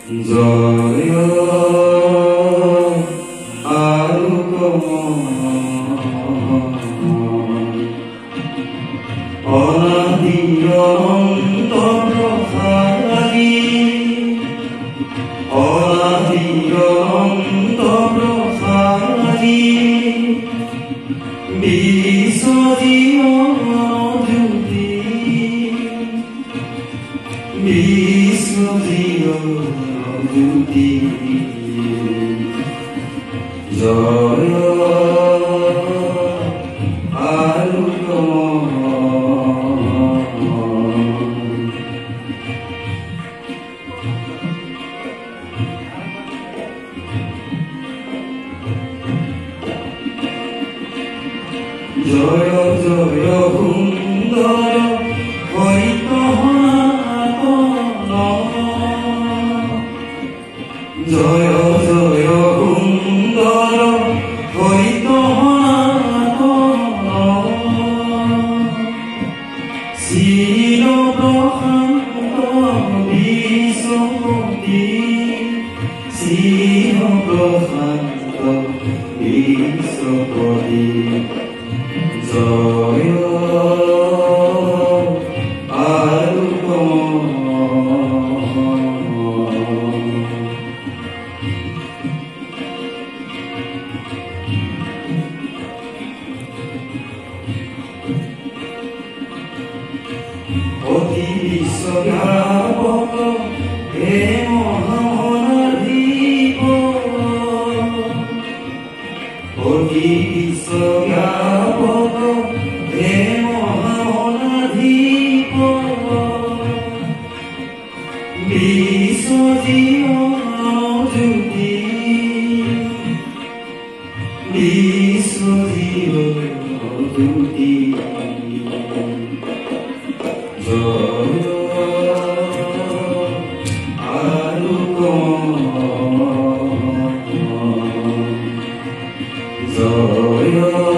জয় আলোকময় অনাদি অনন্ত প্রসাদী অনাদি অনন্ত প্রসাদী বিশ্বজীবন জ্যোতি বিশ্বজীবন জ্যোতি জয় জয় জয় সুন্দর হরিত জয় জয় সুন্দর হরিত শিল প্রশান্ত বিশ্বপতি শিল প্রশান্ত বিশ্বপতি জয় অতি বিশ্বব্যাপক হে মহামনাধীপ অতি বিশ্বব্যাপক হে মহামনাধীপ বিশ্বজীবন জ্যোতি বিশ্বজীবন জ্যোতি জয় আলোকময় জয়